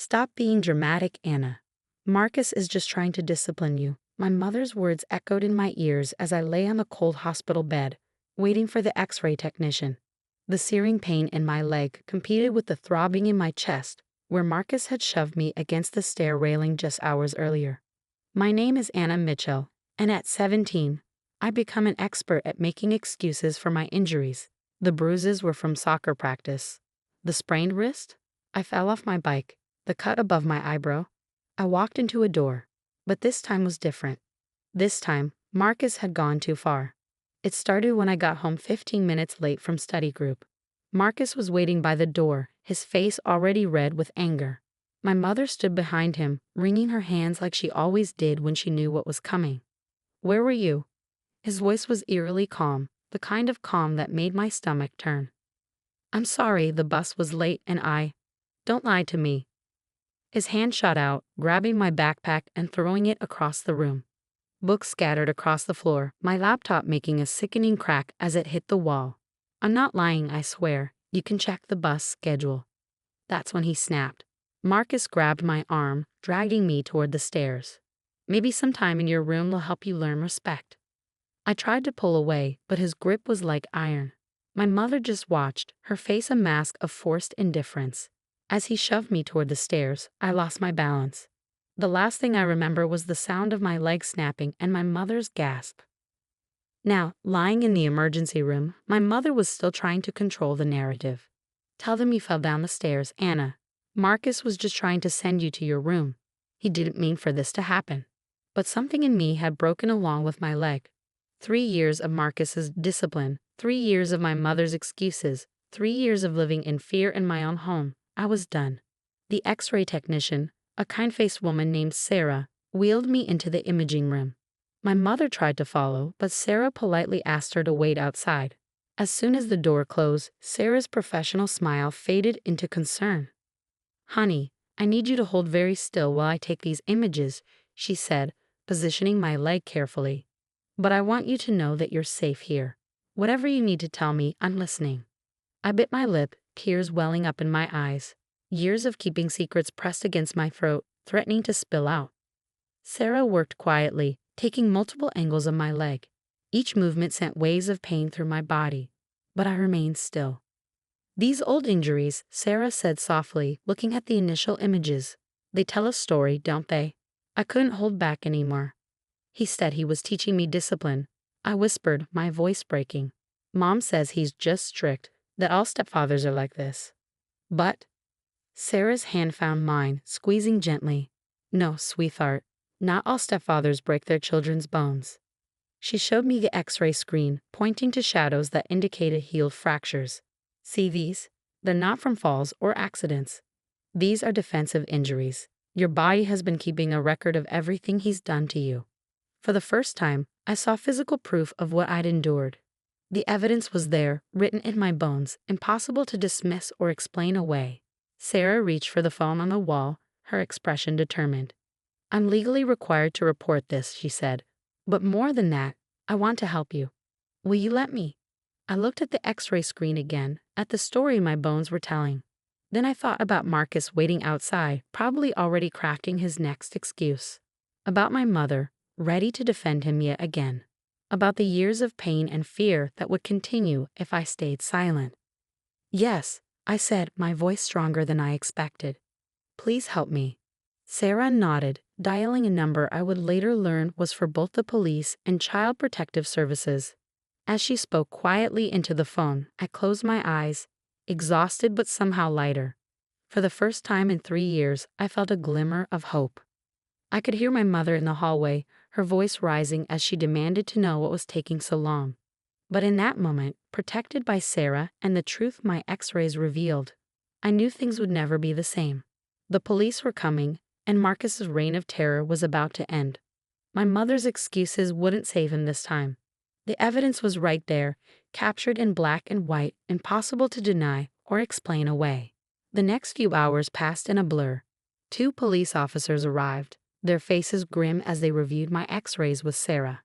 Stop being dramatic, Anna. Marcus is just trying to discipline you. My mother's words echoed in my ears as I lay on the cold hospital bed, waiting for the x-ray technician. The searing pain in my leg competed with the throbbing in my chest, where Marcus had shoved me against the stair railing just hours earlier. My name is Anna Mitchell, and at 17, I become an expert at making excuses for my injuries. The bruises were from soccer practice. The sprained wrist? I fell off my bike. The cut above my eyebrow? I walked into a door. But this time was different. This time, Marcus had gone too far. It started when I got home 15 minutes late from study group. Marcus was waiting by the door, his face already red with anger. My mother stood behind him, wringing her hands like she always did when she knew what was coming. "Where were you?" His voice was eerily calm, the kind of calm that made my stomach turn. "I'm sorry, the bus was late and I—" "Don't lie to me." His hand shot out, grabbing my backpack and throwing it across the room. Books scattered across the floor, my laptop making a sickening crack as it hit the wall. "I'm not lying, I swear. You can check the bus schedule." That's when he snapped. Marcus grabbed my arm, dragging me toward the stairs. "Maybe some time in your room will help you learn respect." I tried to pull away, but his grip was like iron. My mother just watched, her face a mask of forced indifference. As he shoved me toward the stairs, I lost my balance. The last thing I remember was the sound of my leg snapping and my mother's gasp. Now, lying in the emergency room, my mother was still trying to control the narrative. "Tell them you fell down the stairs, Anna. Marcus was just trying to send you to your room. He didn't mean for this to happen." But something in me had broken along with my leg. 3 years of Marcus's discipline, 3 years of my mother's excuses, 3 years of living in fear in my own home. I was done. The x-ray technician, a kind-faced woman named Sarah, wheeled me into the imaging room. My mother tried to follow, but Sarah politely asked her to wait outside. As soon as the door closed, Sarah's professional smile faded into concern. "Honey, I need you to hold very still while I take these images," she said, positioning my leg carefully. "But I want you to know that you're safe here. Whatever you need to tell me, I'm listening." I bit my lip, tears welling up in my eyes. Years of keeping secrets pressed against my throat, threatening to spill out. Sarah worked quietly, taking multiple angles of my leg. Each movement sent waves of pain through my body, but I remained still. "These old injuries," Sarah said softly, looking at the initial images. "They tell a story, don't they?" I couldn't hold back anymore. "He said he was teaching me discipline," I whispered, my voice breaking. "Mom says he's just strict, that all stepfathers are like this." "But—" Sarah's hand found mine, squeezing gently. "No, sweetheart, not all stepfathers break their children's bones." She showed me the x-ray screen, pointing to shadows that indicated healed fractures. "See these? They're not from falls or accidents. These are defensive injuries. Your body has been keeping a record of everything he's done to you." For the first time, I saw physical proof of what I'd endured. The evidence was there, written in my bones, impossible to dismiss or explain away. Sarah reached for the phone on the wall, her expression determined. "I'm legally required to report this," she said. "But more than that, I want to help you. Will you let me?" I looked at the x-ray screen again, at the story my bones were telling. Then I thought about Marcus waiting outside, probably already crafting his next excuse. About my mother, ready to defend him yet again. About the years of pain and fear that would continue if I stayed silent. "Yes," I said, my voice stronger than I expected. "Please help me." Sarah nodded, dialing a number I would later learn was for both the police and Child Protective Services. As she spoke quietly into the phone, I closed my eyes, exhausted but somehow lighter. For the first time in 3 years, I felt a glimmer of hope. I could hear my mother in the hallway, her voice rising as she demanded to know what was taking so long. But in that moment, protected by Sarah and the truth my x-rays revealed, I knew things would never be the same. The police were coming, and Marcus's reign of terror was about to end. My mother's excuses wouldn't save him this time. The evidence was right there, captured in black and white, impossible to deny or explain away. The next few hours passed in a blur. 2 police officers arrived, their faces grim as they reviewed my x-rays with Sarah.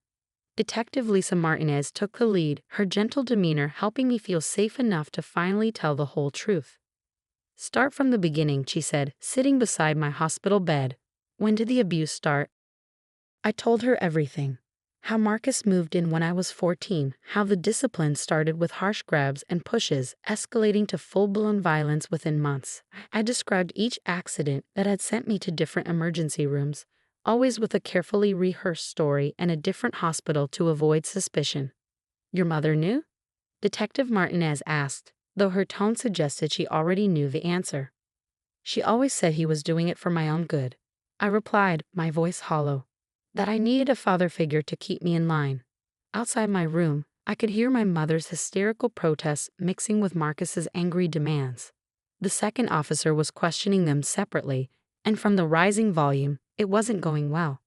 Detective Lisa Martinez took the lead, her gentle demeanor helping me feel safe enough to finally tell the whole truth. Start from the beginning, she said, sitting beside my hospital bed. When did the abuse start? I told her everything. How Marcus moved in when I was 14, how the discipline started with harsh grabs and pushes, escalating to full-blown violence within months. I described each accident that had sent me to different emergency rooms, always with a carefully rehearsed story and a different hospital to avoid suspicion. Your mother knew? Detective Martinez asked, though her tone suggested she already knew the answer. She always said he was doing it for my own good. I replied, my voice hollow, that I needed a father figure to keep me in line. Outside my room, I could hear my mother's hysterical protests mixing with Marcus's angry demands. The second officer was questioning them separately, and from the rising volume, it wasn't going well.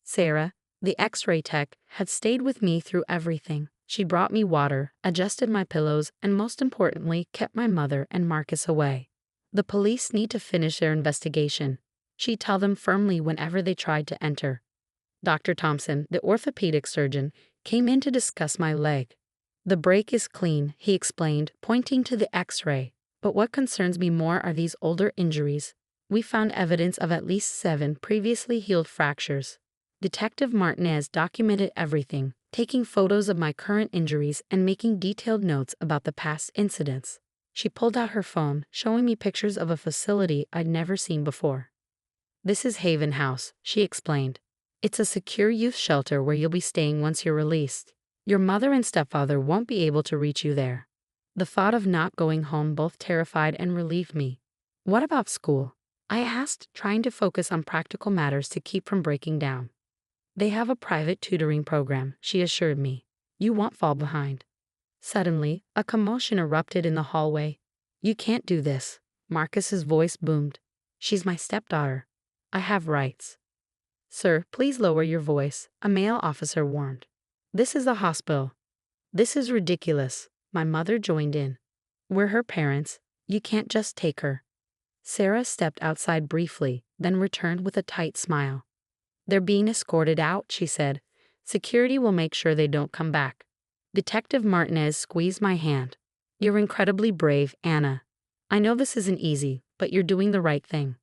Sarah, the X-ray tech, had stayed with me through everything. She brought me water, adjusted my pillows, and most importantly, kept my mother and Marcus away. The police need to finish their investigation, she'd tell them firmly whenever they tried to enter. Dr. Thompson, the orthopedic surgeon, came in to discuss my leg. The break is clean, he explained, pointing to the X-ray. But what concerns me more are these older injuries. We found evidence of at least 7 previously healed fractures. Detective Martinez documented everything, taking photos of my current injuries and making detailed notes about the past incidents. She pulled out her phone, showing me pictures of a facility I'd never seen before. This is Haven House, she explained. It's a secure youth shelter where you'll be staying once you're released. Your mother and stepfather won't be able to reach you there. The thought of not going home both terrified and relieved me. What about school? I asked, trying to focus on practical matters to keep from breaking down. They have a private tutoring program, she assured me. You won't fall behind. Suddenly, a commotion erupted in the hallway. You can't do this, Marcus's voice boomed. She's my stepdaughter. I have rights. Sir, please lower your voice, a male officer warned. This is a hospital. This is ridiculous, my mother joined in. We're her parents. You can't just take her. Sarah stepped outside briefly, then returned with a tight smile. They're being escorted out, she said. Security will make sure they don't come back. Detective Martinez squeezed my hand. You're incredibly brave, Anna. I know this isn't easy, but you're doing the right thing.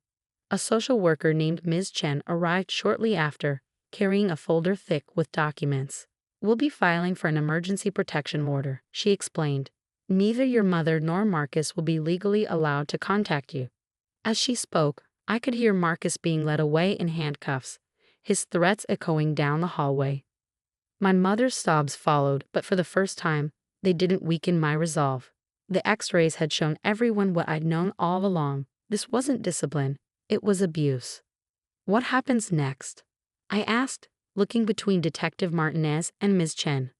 A social worker named Ms. Chen arrived shortly after, carrying a folder thick with documents. We'll be filing for an emergency protection order, she explained. Neither your mother nor Marcus will be legally allowed to contact you. As she spoke, I could hear Marcus being led away in handcuffs, his threats echoing down the hallway. My mother's sobs followed, but for the first time, they didn't weaken my resolve. The X-rays had shown everyone what I'd known all along. This wasn't discipline. It was abuse. What happens next? I asked, looking between Detective Martinez and Ms. Chen.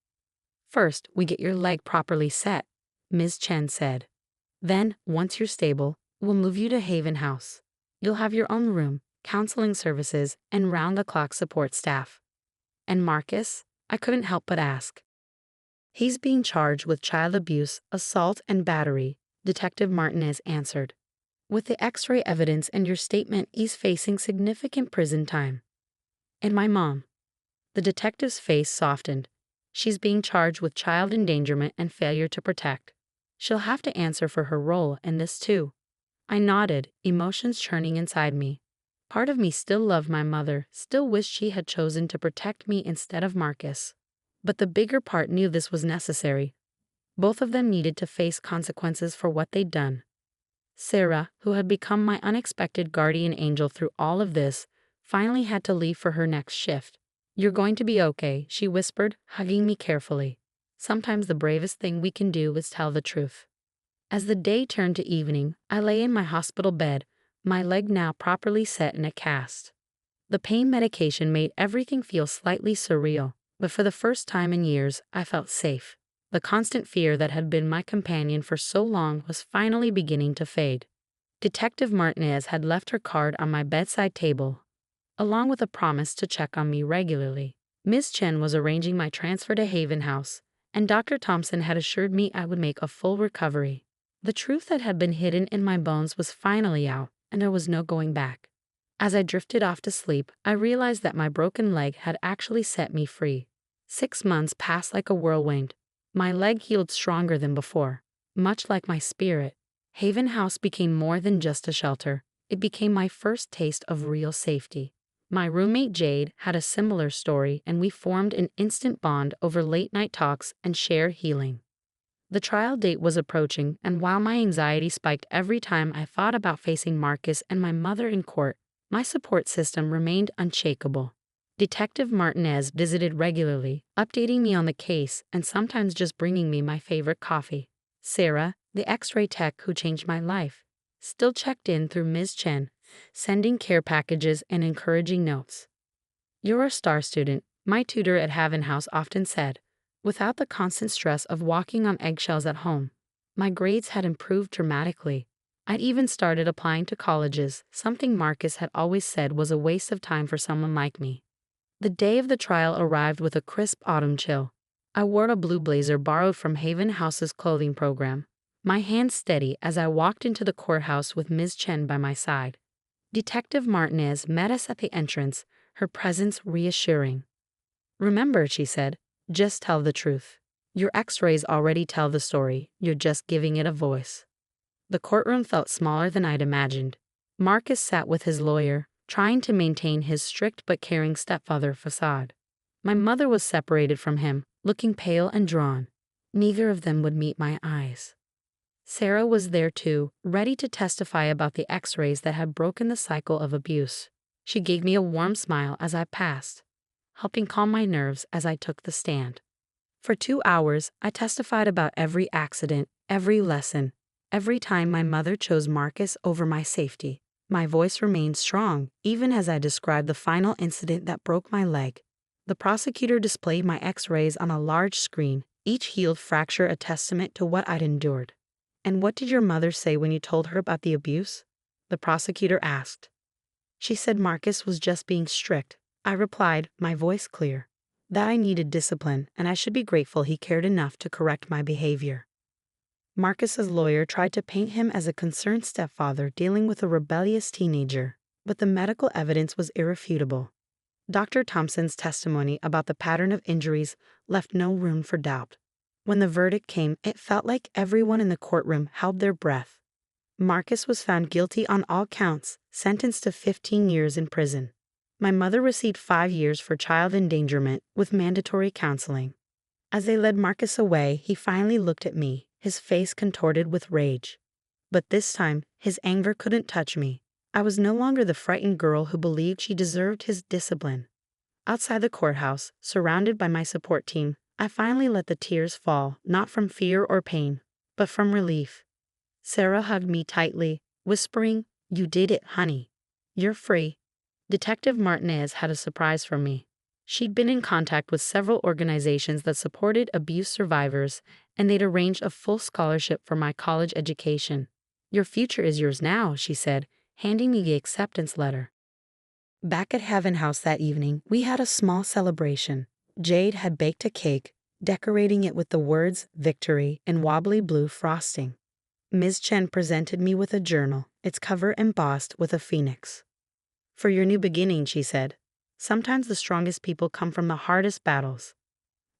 First, we get your leg properly set, Ms. Chen said. Then, once you're stable, we'll move you to Haven House. You'll have your own room, counseling services, and round-the-clock support staff. And Marcus? I couldn't help but ask. He's being charged with child abuse, assault, and battery, Detective Martinez answered. With the X-ray evidence and your statement, he's facing significant prison time. And my mom? The detective's face softened. She's being charged with child endangerment and failure to protect. She'll have to answer for her role in this too. I nodded, emotions churning inside me. Part of me still loved my mother, still wished she had chosen to protect me instead of Marcus. But the bigger part knew this was necessary. Both of them needed to face consequences for what they'd done. Sarah, who had become my unexpected guardian angel through all of this, finally had to leave for her next shift. You're going to be okay, she whispered, hugging me carefully. Sometimes the bravest thing we can do is tell the truth. As the day turned to evening, I lay in my hospital bed, my leg now properly set in a cast. The pain medication made everything feel slightly surreal, but for the first time in years, I felt safe. The constant fear that had been my companion for so long was finally beginning to fade. Detective Martinez had left her card on my bedside table, along with a promise to check on me regularly. Ms. Chen was arranging my transfer to Haven House, and Dr. Thompson had assured me I would make a full recovery. The truth that had been hidden in my bones was finally out, and there was no going back. As I drifted off to sleep, I realized that my broken leg had actually set me free. 6 months passed like a whirlwind. My leg healed stronger than before, much like my spirit. Haven House became more than just a shelter. It became my first taste of real safety. My roommate Jade had a similar story, and we formed an instant bond over late-night talks and shared healing. The trial date was approaching, and while my anxiety spiked every time I thought about facing Marcus and my mother in court, my support system remained unshakable. Detective Martinez visited regularly, updating me on the case and sometimes just bringing me my favorite coffee. Sarah, the X-ray tech who changed my life, still checked in through Ms. Chen, sending care packages and encouraging notes. "You're a star student," my tutor at Haven House often said. Without the constant stress of walking on eggshells at home, my grades had improved dramatically. I'd even started applying to colleges, something Marcus had always said was a waste of time for someone like me. The day of the trial arrived with a crisp autumn chill. I wore a blue blazer borrowed from Haven House's clothing program, my hands steady as I walked into the courthouse with Ms. Chen by my side. Detective Martinez met us at the entrance, her presence reassuring. "Remember," she said, "just tell the truth. Your x-rays already tell the story, you're just giving it a voice." The courtroom felt smaller than I'd imagined. Marcus sat with his lawyer, trying to maintain his strict but caring stepfather facade. My mother was separated from him, looking pale and drawn. Neither of them would meet my eyes. Sarah was there too, ready to testify about the x-rays that had broken the cycle of abuse. She gave me a warm smile as I passed, helping calm my nerves as I took the stand. For 2 hours, I testified about every accident, every lesson, every time my mother chose Marcus over my safety. My voice remained strong, even as I described the final incident that broke my leg. The prosecutor displayed my x-rays on a large screen, each healed fracture a testament to what I'd endured. "And what did your mother say when you told her about the abuse?" the prosecutor asked. "She said Marcus was just being strict," I replied, my voice clear. "That I needed discipline, and I should be grateful he cared enough to correct my behavior." Marcus's lawyer tried to paint him as a concerned stepfather dealing with a rebellious teenager, but the medical evidence was irrefutable. Dr. Thompson's testimony about the pattern of injuries left no room for doubt. When the verdict came, it felt like everyone in the courtroom held their breath. Marcus was found guilty on all counts, sentenced to 15 years in prison. My mother received 5 years for child endangerment with mandatory counseling. As they led Marcus away, he finally looked at me, his face contorted with rage. But this time, his anger couldn't touch me. I was no longer the frightened girl who believed she deserved his discipline. Outside the courthouse, surrounded by my support team, I finally let the tears fall, not from fear or pain, but from relief. Sarah hugged me tightly, whispering, "You did it, honey. You're free." Detective Martinez had a surprise for me. She'd been in contact with several organizations that supported abuse survivors, and they'd arranged a full scholarship for my college education. "Your future is yours now," she said, handing me the acceptance letter. Back at Heaven House that evening, we had a small celebration. Jade had baked a cake, decorating it with the words "Victory" in wobbly blue frosting. Ms. Chen presented me with a journal, its cover embossed with a phoenix. "For your new beginning," she said. "Sometimes the strongest people come from the hardest battles."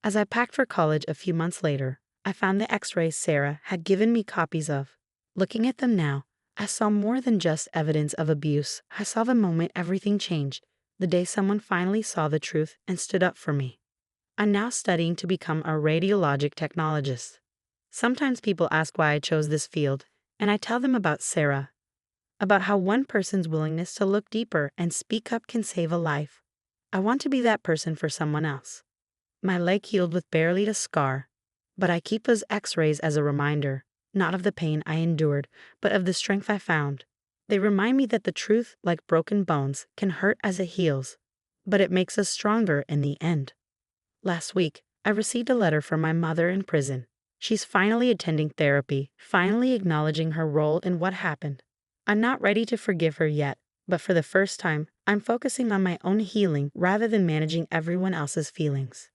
As I packed for college a few months later, I found the x-rays Sarah had given me copies of. Looking at them now, I saw more than just evidence of abuse. I saw the moment everything changed, the day someone finally saw the truth and stood up for me. I'm now studying to become a radiologic technologist. Sometimes people ask why I chose this field, and I tell them about Sarah, about how one person's willingness to look deeper and speak up can save a life. I want to be that person for someone else. My leg healed with barely a scar, but I keep those x-rays as a reminder, not of the pain I endured, but of the strength I found. They remind me that the truth, like broken bones, can hurt as it heals, but it makes us stronger in the end. Last week, I received a letter from my mother in prison. She's finally attending therapy, finally acknowledging her role in what happened. I'm not ready to forgive her yet, but for the first time, I'm focusing on my own healing rather than managing everyone else's feelings.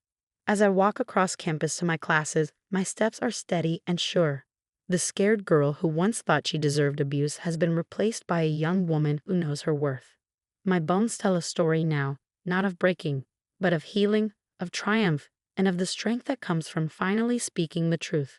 As I walk across campus to my classes, my steps are steady and sure. The scared girl who once thought she deserved abuse has been replaced by a young woman who knows her worth. My bones tell a story now, not of breaking, but of healing, of triumph, and of the strength that comes from finally speaking the truth.